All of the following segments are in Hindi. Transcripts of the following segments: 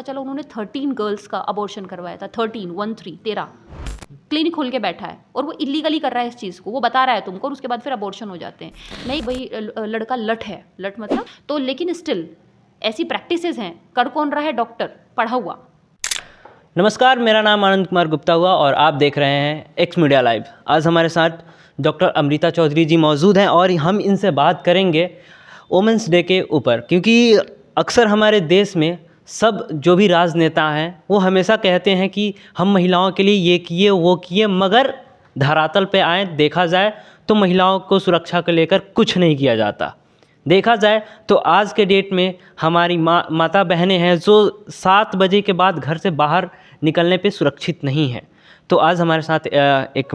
पता चला उन्होंने 13 गर्ल्स का अबॉर्शन करवाया था। 13 क्लिनिक खोल के बैठा है और वो इलीगली कर रहा है इस चीज़ को, वो बता रहा है तुमको, और उसके बाद फिर अबॉर्शन हो जाते हैं। नहीं भाई, लड़का लट है, लट मतलब तो, लेकिन स्टिल ऐसी प्रैक्टिसेस हैं। कर कौन रहा है? डॉक्टर पढ़ा हुआ। नमस्कार, मेरा नाम आनंद कुमार गुप्ता हुआ और आप देख रहे हैं एक्स मीडिया लाइव। आज हमारे साथ डॉक्टर अमृता चौधरी जी मौजूद हैं और हम इनसे बात करेंगे वुमेंस डे के ऊपर, क्योंकि अक्सर हमारे देश में सब जो भी राजनेता हैं वो हमेशा कहते हैं कि हम महिलाओं के लिए ये किए वो किए, मगर धरातल पे आए देखा जाए तो महिलाओं को सुरक्षा को लेकर कुछ नहीं किया जाता। देखा जाए तो आज के डेट में हमारी माता बहनें हैं जो 7 बजे के बाद घर से बाहर निकलने पे सुरक्षित नहीं हैं। तो आज हमारे साथ एक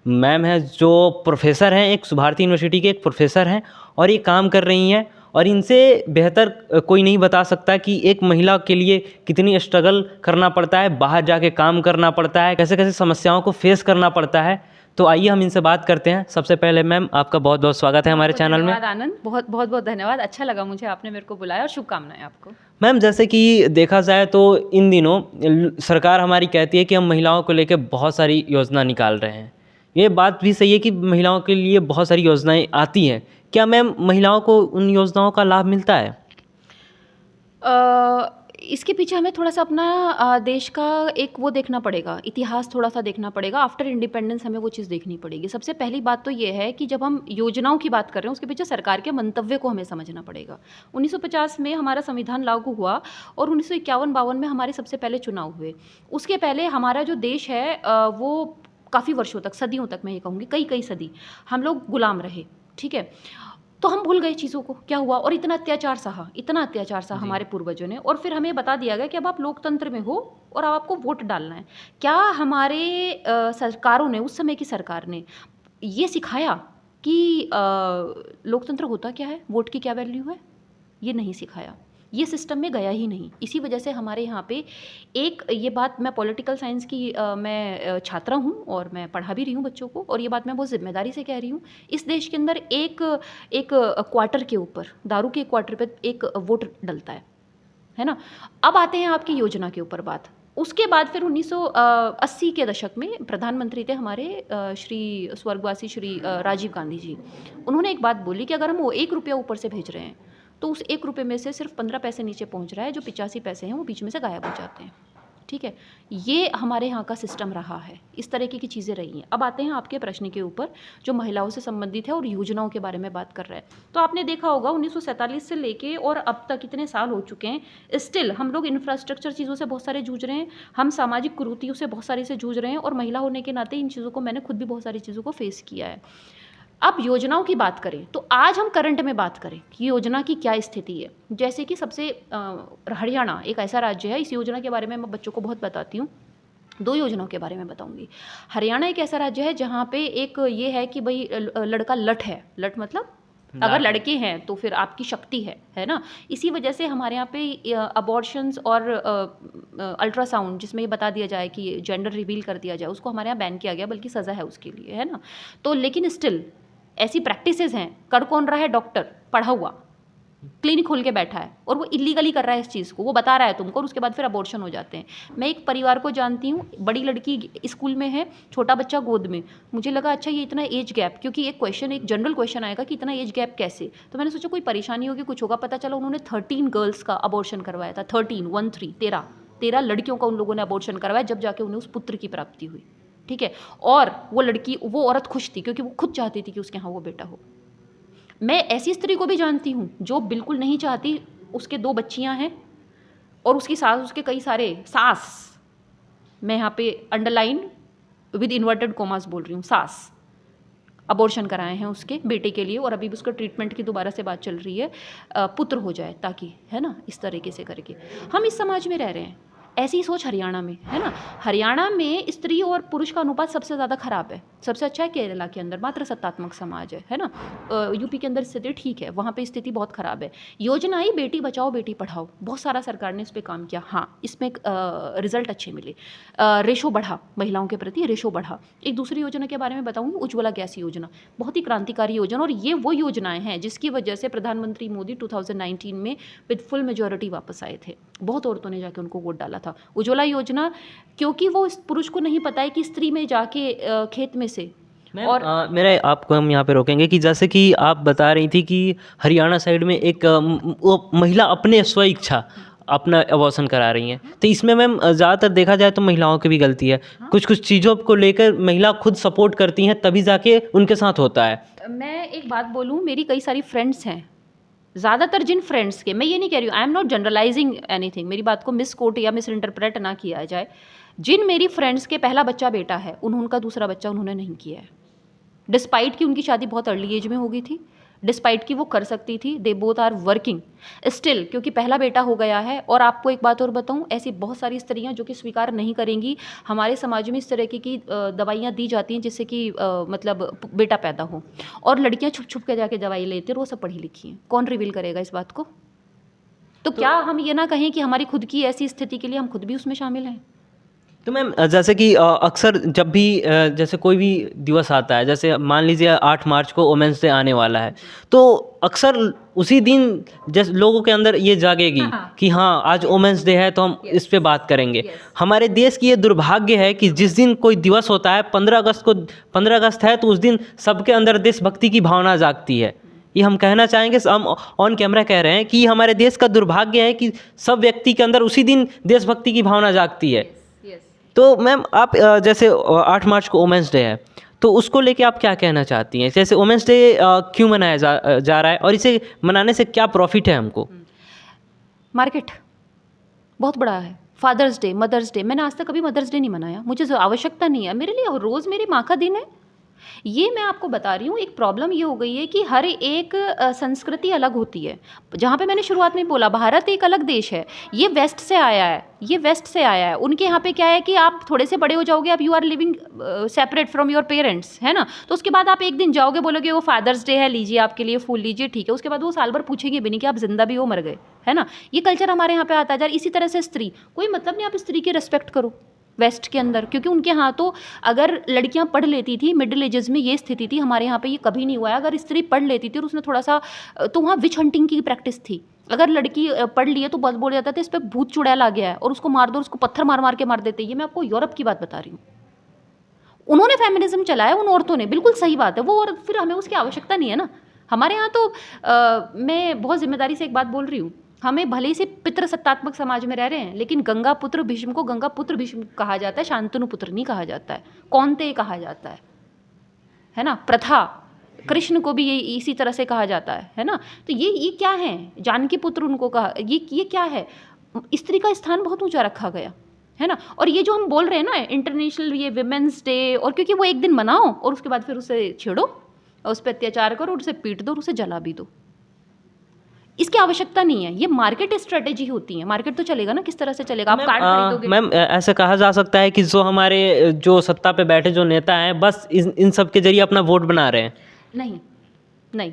मैम है जो प्रोफेसर हैं, एक सुभारती यूनिवर्सिटी के एक प्रोफेसर हैं और ये काम कर रही हैं, और इनसे बेहतर कोई नहीं बता सकता कि एक महिला के लिए कितनी स्ट्रगल करना पड़ता है, बाहर जाके काम करना पड़ता है, कैसे कैसे समस्याओं को फेस करना पड़ता है। तो आइए हम इनसे बात करते हैं। सबसे पहले मैम आपका बहुत बहुत स्वागत है हमारे चैनल में। आनंद, बहुत बहुत धन्यवाद। अच्छा लगा मुझे, आपने मेरे को बुलाया और शुभकामनाएं आपको। मैम, जैसे कि देखा जाए तो इन दिनों सरकार हमारी कहती है कि हम महिलाओं को लेकर बहुत सारी योजना निकाल रहे हैं। ये बात भी सही है कि महिलाओं के लिए बहुत सारी योजनाएं आती हैं। क्या मैम महिलाओं को उन योजनाओं का लाभ मिलता है? इसके पीछे हमें थोड़ा सा अपना देश का एक वो देखना पड़ेगा, इतिहास थोड़ा सा देखना पड़ेगा। आफ्टर इंडिपेंडेंस हमें वो चीज़ देखनी पड़ेगी। सबसे पहली बात तो ये है कि जब हम योजनाओं की बात कर रहे हैं उसके पीछे सरकार के मंतव्य को हमें समझना पड़ेगा। 1950 में हमारा संविधान लागू हुआ और 1951-52 में हमारे सबसे पहले चुनाव हुए। उसके पहले हमारा जो देश है वो काफ़ी वर्षों तक, सदियों तक, मैं ये कहूँगी कई सदी हम लोग गुलाम रहे। ठीक है, तो हम भूल गए चीज़ों को, क्या हुआ, और इतना अत्याचार सहा हमारे पूर्वजों ने, और फिर हमें बता दिया गया कि अब आप लोकतंत्र में हो और अब आपको वोट डालना है। क्या हमारे सरकारों ने, उस समय की सरकार ने ये सिखाया कि लोकतंत्र होता क्या है, वोट की क्या वैल्यू है? ये नहीं सिखाया, ये सिस्टम में गया ही नहीं। इसी वजह से हमारे यहाँ पे एक ये बात, मैं पॉलिटिकल साइंस की मैं छात्रा हूँ और मैं पढ़ा भी रही हूँ बच्चों को, और ये बात मैं बहुत जिम्मेदारी से कह रही हूँ। इस देश के अंदर एक क्वार्टर के ऊपर, दारू के क्वार्टर पे एक वोट डलता है ना। अब आते हैं आपकी योजना के ऊपर बात। उसके बाद फिर 1980 के दशक में प्रधानमंत्री थे हमारे श्री स्वर्गवासी श्री राजीव गांधी जी। उन्होंने एक बात बोली कि अगर हम वो 1 रुपया ऊपर से भेज रहे हैं तो उस 1 रुपये में से सिर्फ 15 पैसे नीचे पहुंच रहा है, जो 85 पैसे हैं वो बीच में से गायब हो जाते हैं। ठीक है, ये हमारे यहाँ का सिस्टम रहा है, इस तरीके की चीज़ें रही हैं। अब आते हैं आपके प्रश्न के ऊपर जो महिलाओं से संबंधित है और योजनाओं के बारे में बात कर रहे हैं। तो आपने देखा होगा 1947 से लेके और अब तक इतने साल हो चुके हैं, स्टिल हम लोग इंफ्रास्ट्रक्चर चीज़ों से बहुत सारे जूझ रहे हैं, हम सामाजिक कुरीतियों से बहुत सारे से जूझ रहे हैं, और महिला होने के नाते इन चीज़ों को मैंने खुद भी बहुत सारी चीज़ों को फेस किया है। अब योजनाओं की बात करें तो आज हम करंट में बात करें कि योजना की क्या स्थिति है। जैसे कि सबसे हरियाणा एक ऐसा राज्य है, इस योजना के बारे में मैं बच्चों को बहुत बताती हूँ। 2 योजनाओं के बारे में बताऊंगी। हरियाणा एक ऐसा राज्य है जहाँ पे एक ये है कि भाई लड़का लट है, लट मतलब अगर लड़के हैं तो फिर आपकी शक्ति है ना। इसी वजह से हमारे यहाँ पे अबॉर्शंस और अल्ट्रासाउंड, जिसमें ये बता दिया जाए कि जेंडर रिवील कर दिया जाए, उसको हमारे यहाँ बैन किया गया, बल्कि सज़ा है उसके लिए, है ना। तो लेकिन स्टिल ऐसी प्रैक्टिसेस हैं। कर कौन रहा है? डॉक्टर पढ़ा हुआ, क्लिनिक खोल के बैठा है और वो इलीगली कर रहा है इस चीज़ को, वो बता रहा है तुमको, और उसके बाद फिर अबॉर्शन हो जाते हैं। मैं एक परिवार को जानती हूँ, बड़ी लड़की स्कूल में है, छोटा बच्चा गोद में। मुझे लगा अच्छा ये इतना एज गैप, क्योंकि एक जनरल क्वेश्चन आएगा कि इतना एज गैप कैसे, तो मैंने सोचा कोई परेशानी होगी, कुछ होगा। पता चला उन्होंने 13 गर्ल्स का अबॉर्शन करवाया था। 13 लड़कियों का उन लोगों ने अबॉर्शन करवाया, जब जाके उन्हें उस पुत्र की प्राप्ति हुई। ठीक है, और वो औरत खुश थी क्योंकि वो खुद चाहती थी कि उसके यहाँ वो बेटा हो। मैं ऐसी स्त्री को भी जानती हूँ जो बिल्कुल नहीं चाहती, उसके 2 बच्चियाँ हैं और उसकी सास, उसके कई सारे सास, मैं यहाँ पे अंडरलाइन विद इन्वर्टेड कोमास बोल रही हूँ, सास अबॉर्शन कराए हैं उसके बेटे के लिए, और अभी भी उसका ट्रीटमेंट की दोबारा से बात चल रही है, पुत्र हो जाए ताकि, है ना, इस तरीके से करके हम इस समाज में रह रहे हैं। ऐसी सोच हरियाणा में है ना। हरियाणा में स्त्री और पुरुष का अनुपात सबसे ज़्यादा खराब है। सबसे अच्छा है केरला के अंदर, मात्र सत्तात्मक समाज है ना। यूपी के अंदर स्थिति ठीक है, वहाँ पे स्थिति बहुत ख़राब है। योजना आई बेटी बचाओ बेटी पढ़ाओ, बहुत सारा सरकार ने इस पर काम किया। हाँ, इसमें रिजल्ट अच्छे मिले, रेशो बढ़ा, महिलाओं के प्रति रेशो बढ़ा। एक दूसरी योजना के बारे में बताऊँगी, उज्ज्वला गैस योजना, बहुत ही क्रांतिकारी योजना, और ये वो योजनाएं हैं जिसकी वजह से प्रधानमंत्री मोदी 2019 में विद फुल मेजॉरिटी वापस आए थे। बहुत औरतों ने जाके उनको वोट डाला था। उज्ज्वला योजना, क्योंकि वो इस पुरुष को नहीं पता है कि स्त्री में जाके खेत में से और मेरे आपको हम यहाँ पे रोकेंगे कि जैसे कि आप बता रही थी कि हरियाणा साइड में एक वो महिला अपने स्व इच्छा अपना अबॉर्शन करा रही हैं, तो इसमें मैम ज़्यादातर देखा जाए तो महिलाओं की भी गलती है। कुछ कुछ चीज़ों को लेकर महिला खुद सपोर्ट करती हैं तभी जाके उनके साथ होता है। मैं एक बात बोलूँ, मेरी कई सारी फ्रेंड्स हैं, ज़्यादातर जिन फ्रेंड्स के, मैं ये नहीं कह रही हूँ, I am not generalising anything, मेरी बात को मिस कोट या मिस इंटरप्रेट ना किया जाए, जिन मेरी फ्रेंड्स के पहला बच्चा बेटा है उनका दूसरा बच्चा उन्होंने नहीं किया है, डिस्पाइट कि उनकी शादी बहुत अर्ली एज में हो गई थी, डिस्पाइट कि वो कर सकती थी, they both are working still, क्योंकि पहला बेटा हो गया है। और आपको एक बात और बताऊं, ऐसी बहुत सारी स्त्रियां जो कि स्वीकार नहीं करेंगी, हमारे समाज में इस तरह की दवाइयां दी जाती हैं जिससे कि मतलब बेटा पैदा हो, और लड़कियां छुप छुप के जाके दवाई लेती हैं, और वो सब पढ़ी लिखी हैं। कौन रिवील करेगा इस बात को? तो क्या हम ये ना कहें कि हमारी खुद की ऐसी स्थिति के लिए हम खुद भी उसमें शामिल हैं? तो मैम जैसे कि अक्सर जब भी जैसे कोई भी दिवस आता है, जैसे मान लीजिए 8 मार्च को वुमेन्स डे आने वाला है, तो अक्सर उसी दिन जैसे लोगों के अंदर ये जागेगी कि हाँ आज वुमेन्स डे है तो हम इस पे बात करेंगे। हमारे देश की ये दुर्भाग्य है कि जिस दिन कोई दिवस होता है, 15 अगस्त है, तो उस दिन सबके अंदर देशभक्ति की भावना जागती है। ये हम कहना चाहेंगे, हम ऑन कैमरा कह रहे हैं कि हमारे देश का दुर्भाग्य है कि सब व्यक्ति के अंदर उसी दिन देशभक्ति की भावना जागती है। तो मैम आप जैसे 8 मार्च को वुमेन्स डे है, तो उसको लेके आप क्या कहना चाहती हैं? जैसे वुमेन्स डे क्यों मनाया जा रहा है और इसे मनाने से क्या प्रॉफिट है हमको? मार्केट बहुत बड़ा है। फादर्स डे, मदर्स डे, मैंने आज तक कभी मदर्स डे नहीं मनाया, मुझे आवश्यकता नहीं है, मेरे लिए रोज़ मेरी माँ का दिन है। ये मैं आपको बता रही हूँ, एक प्रॉब्लम ये हो गई है कि हर एक संस्कृति अलग होती है। जहाँ पे मैंने शुरुआत में बोला, भारत एक अलग देश है, ये वेस्ट से आया है, ये वेस्ट से आया है। उनके यहाँ पे क्या है कि आप थोड़े से बड़े हो जाओगे, आप you are living separate from your parents, है ना, तो उसके बाद आप एक दिन जाओगे, बोलोगे वो फादर्स डे है, लीजिए आपके लिए फूल लीजिए, ठीक है, उसके बाद वो साल भर पूछेंगे भी नहीं कि आप जिंदा भी हो मर गए, है ना। ये कल्चर हमारे यहाँ पे आता है। इसी तरह से स्त्री, कोई मतलब नहीं आप स्त्री की रिस्पेक्ट करो वेस्ट के अंदर, क्योंकि उनके यहाँ तो अगर लड़कियां पढ़ लेती थी, मिडिल एजेस में ये स्थिति थी, हमारे यहाँ पे ये कभी नहीं हुआ है। अगर स्त्री पढ़ लेती थी और उसने थोड़ा सा, तो वहाँ विच हंटिंग की प्रैक्टिस थी। अगर लड़की पढ़ ली है तो बस बोल जाता था इस पर भूत चुड़ैल आ गया है और उसको मार दो, उसको पत्थर मार मार के मार देते। ये मैं आपको यूरोप की बात बता रही हूँ। उन्होंने फेमिनिज्म चलाया उन औरतों ने, बिल्कुल सही बात है वो, और फिर हमें उसकी आवश्यकता नहीं है ना। हमारे यहाँ तो मैं बहुत जिम्मेदारी से एक बात बोल रही हूँ, हमें भले ही से पितृसत्तात्मक समाज में रह रहे हैं, लेकिन गंगा पुत्र भीष्म को गंगा पुत्र भीष्म कहा जाता है, शांतनु पुत्र नहीं कहा जाता है, कौनते कहा जाता है ना। प्रथा, कृष्ण को भी ये इसी तरह से कहा जाता है ना। तो ये क्या है, जानकी पुत्र उनको कहा, ये क्या है? स्त्री का स्थान बहुत ऊंचा रखा गया है ना। और ये जो हम बोल रहे हैं ना इंटरनेशनल ये विमेंस डे, और क्योंकि वो एक दिन मनाओ और उसके बाद फिर उसे छेड़ो और उस पर अत्याचार करो और उसे पीट दो और उसे जला भी दो, इसकी आवश्यकता नहीं है। ये मार्केट स्ट्रेटेजी होती है। मार्केट तो चलेगा ना, किस तरह से चलेगा? आप कार्ड खरीदोगे। मैम ऐसा कहा जा सकता है कि जो हमारे जो सत्ता पे बैठे जो नेता हैं, बस इन सब के जरिए अपना वोट बना रहे हैं। नहीं,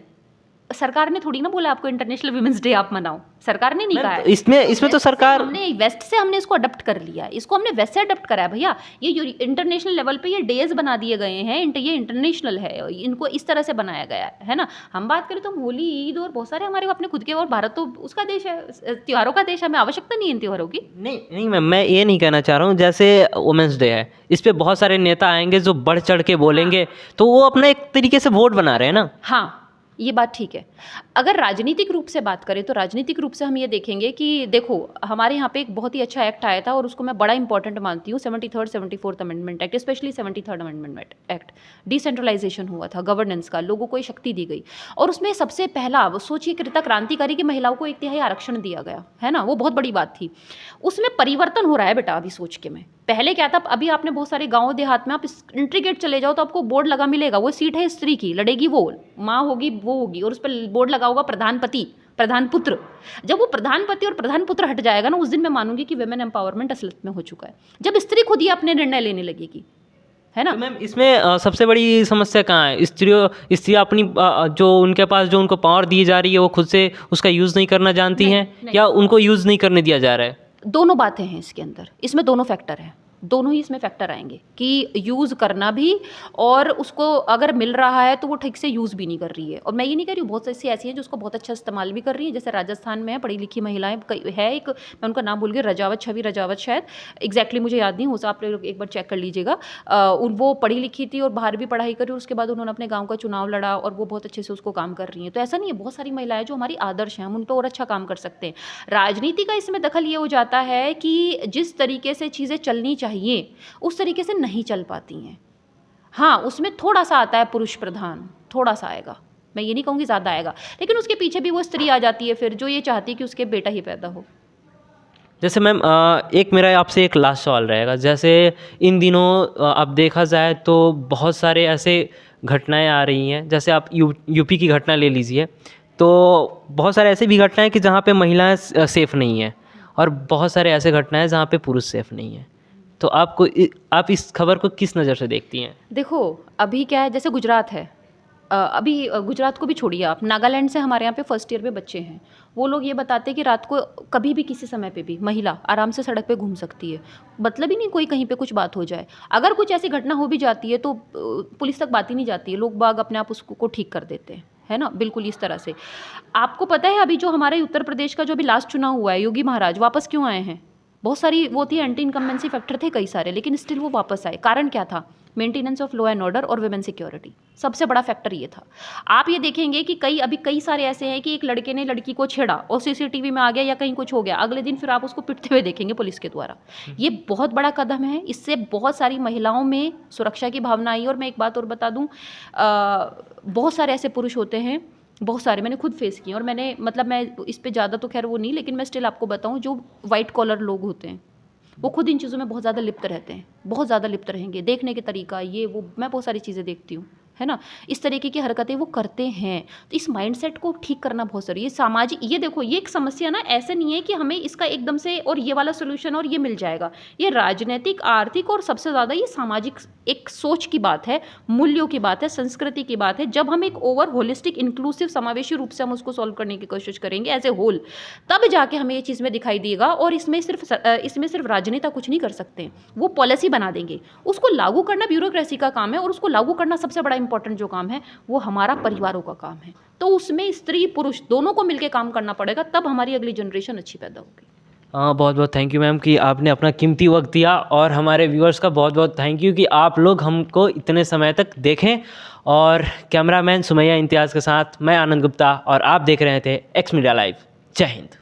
सरकार ने थोड़ी ना बोला आपको इंटरनेशनल वुमेन्स डे आप मनाओ, सरकार ने नहीं कहा है। इसमें तो सरकार, हमने वेस्ट से हमने इसको अडॉप्ट कर लिया है, इसको हमने वेस्ट से अडॉप्ट करा है भैया। ये इंटरनेशनल लेवल पे ये डेज बना दिए गए हैं, ये इंटरनेशनल है, इनको इस तरह से बनाया गया है ना। हम बात करें तो होली, ईद और बहुत सारे हमारे अपने खुद के, और भारत तो उसका देश है, त्योहारों का देश है, हमें आवश्यकता नहीं है इन त्योहारों की। नहीं मैम, मैं ये नहीं कहना चाह रहा हूँ। जैसे वुमेन्स डे है, इस पे बहुत सारे नेता आएंगे जो बढ़ चढ़ के बोलेंगे, तो वो अपना एक तरीके से वोट बना रहे हैं ना। हाँ, ये बात ठीक है। अगर राजनीतिक रूप से बात करें तो राजनीतिक रूप से हम ये देखेंगे कि देखो हमारे यहाँ पे एक बहुत ही अच्छा एक्ट आया था और उसको मैं बड़ा इंपॉर्टेंट मानती हूँ, 73rd 74th amendment act, specially 73rd amendment act. Decentralisation हुआ था गवर्नेंस का, लोगों को शक्ति दी गई, और उसमें सबसे पहला सोचिए कृतज्ञ क्रांतिकारी की महिलाओं को 1/3 आरक्षण दिया गया है ना, वो बहुत बड़ी बात थी। उसमें परिवर्तन हो रहा है बेटा अभी सोच के। मैं पहले क्या था, अभी आपने बहुत सारे गाँव देहात में आप इंट्रीगेट चले जाओ तो आपको बोर्ड लगा मिलेगा, वो सीट है स्त्री की, लड़ेगी वो, माँ होगी वो होगी, और उस पर बोर्ड लगा होगा प्रधानपति, प्रधान पुत्र। जब वो प्रधानपति और प्रधान पुत्र हट जाएगा ना, उस दिन मैं मानूंगी कि वुमेन एम्पावरमेंट असलियत में हो चुका है, जब स्त्री खुद ही अपने निर्णय लेने लगेगी, है ना। तो मैम इसमें सबसे बड़ी समस्या कहाँ है? स्त्रियाँ अपनी जो उनके पास जो उनको पावर दी जा रही है वो खुद से उसका यूज़ नहीं करना जानती हैं, या उनको यूज़ नहीं करने दिया जा रहा है? दोनों बातें हैं इसके अंदर, इसमें दोनों फैक्टर हैं। दोनों ही इसमें फैक्टर आएंगे कि यूज़ करना भी, और उसको अगर मिल रहा है तो वो ठीक से यूज़ भी नहीं कर रही है। और मैं ये नहीं कह रही हूँ, बहुत सी ऐसी हैं जो उसको बहुत अच्छा इस्तेमाल भी कर रही हैं, जैसे राजस्थान में है, पढ़ी लिखी महिलाएं है एक, मैं उनका नाम भूल गई, रजावत, छवि रजावत शायद, एग्जैक्टली मुझे याद नहीं हो सकता, आप लोग एक बार चेक कर लीजिएगा। वो पढ़ी लिखी थी और बाहर भी पढ़ाई करी, और उसके बाद उन्होंने अपने गाँव का चुनाव लड़ा और वो बहुत अच्छे से उसको काम कर रही हैं। तो ऐसा नहीं है, बहुत सारी महिलाएं जो हमारी आदर्श हैं, हम उन पर और अच्छा काम कर सकते हैं। राजनीति का इसमें दखल ये हो जाता है कि जिस तरीके से चीज़ें चलनी चाहिए उस तरीके से नहीं चल पाती हैं। हाँ, उसमें थोड़ा सा आता है पुरुष प्रधान, थोड़ा सा आएगा, मैं ये नहीं कहूँगी ज़्यादा आएगा, लेकिन उसके पीछे भी वो स्त्री आ जाती है फिर, जो ये चाहती है कि उसके बेटा ही पैदा हो। जैसे मैम एक मेरा आपसे एक लास्ट सवाल रहेगा, जैसे इन दिनों अब देखा जाए तो बहुत सारे ऐसे घटनाएं आ रही हैं, जैसे आप यूपी की घटना ले लीजिए, तो बहुत सारे ऐसे भी घटनाएं कि जहाँ पे महिलाएं सेफ़ नहीं हैं, और बहुत सारे ऐसे घटनाएं जहाँ पे पुरुष सेफ़ नहीं हैं। तो आप इस खबर को किस नज़र से देखती हैं? देखो, अभी क्या है, जैसे गुजरात है, गुजरात को भी छोड़िए आप, नागालैंड से हमारे यहाँ पे फर्स्ट ईयर में बच्चे हैं, वो लोग ये बताते हैं कि रात को कभी भी किसी समय पे भी महिला आराम से सड़क पे घूम सकती है, मतलब ही नहीं कोई कहीं पे कुछ बात हो जाए। अगर कुछ ऐसी घटना हो भी जाती है तो पुलिस तक बात ही नहीं जाती है, लोग बाग अपने आप उसको ठीक कर देते हैं, है ना, बिल्कुल इस तरह से। आपको पता है अभी जो हमारे उत्तर प्रदेश का जो अभी लास्ट चुनाव हुआ है, योगी महाराज वापस क्यों आए हैं? बहुत सारी वो थी, एंटी इनकम्बेंसी फैक्टर थे कई सारे, लेकिन स्टिल वो वापस आए। कारण क्या था? Maintenance of law and order और वुमेन सिक्योरिटी, सबसे बड़ा फैक्टर ये था। आप ये देखेंगे कि कई सारे ऐसे हैं कि एक लड़के ने लड़की को छेड़ा और सीसीटीवी में आ गया या कहीं कुछ हो गया, अगले दिन फिर आप उसको पिटते हुए देखेंगे पुलिस के द्वारा। ये बहुत बड़ा कदम है, इससे बहुत सारी महिलाओं में सुरक्षा की भावना आई। और मैं एक बात और बता दूं, बहुत सारे ऐसे पुरुष होते हैं, बहुत सारे मैंने खुद फेस किए, और मैंने मतलब मैं इस पे ज़्यादा तो खैर वो नहीं, लेकिन मैं स्टिल आपको बताऊं, जो वाइट कॉलर लोग होते हैं वो खुद इन चीज़ों में बहुत ज़्यादा लिप्त रहते हैं, बहुत ज़्यादा लिप्त रहेंगे। देखने के तरीका ये वो, मैं बहुत सारी चीज़ें देखती हूँ, है ना, इस तरीके की हरकतें वो करते हैं। तो इस माइंडसेट को ठीक करना बहुत ज़रूरी है। सामाजिक, ये देखो, ये एक समस्या ना, ऐसे नहीं है कि हमें इसका एकदम से और ये वाला सोल्यूशन और ये मिल जाएगा। ये राजनीतिक, आर्थिक और सबसे ज़्यादा ये सामाजिक एक सोच की बात है, मूल्यों की बात है, संस्कृति की बात है। जब हम एक ओवर होलिस्टिक इंक्लूसिव समावेशी रूप से हम उसको सॉल्व करने की कोशिश करेंगे एज ए होल, तब जाके हमें ये चीज़ में दिखाई देगा। और इसमें सिर्फ राजनेता कुछ नहीं कर सकते, वो पॉलिसी बना देंगे, उसको लागू करना ब्यूरोक्रेसी का काम है, और उसको लागू करना सबसे बड़ा इंपॉर्टेंट जो काम है वो हमारा परिवारों का काम है। तो उसमें स्त्री पुरुष दोनों को मिलकर काम करना पड़ेगा, तब हमारी अगली जनरेशन अच्छी पैदा होगी। बहुत बहुत थैंक यू मैम कि आपने अपना कीमती वक्त दिया, और हमारे व्यूअर्स का बहुत बहुत थैंक यू कि आप लोग हमको इतने समय तक देखें। और कैमरामैन सुमैया इम्तियाज़ के साथ मैं आनंद गुप्ता, और आप देख रहे थे एक्स मीडिया लाइव। जय हिंद।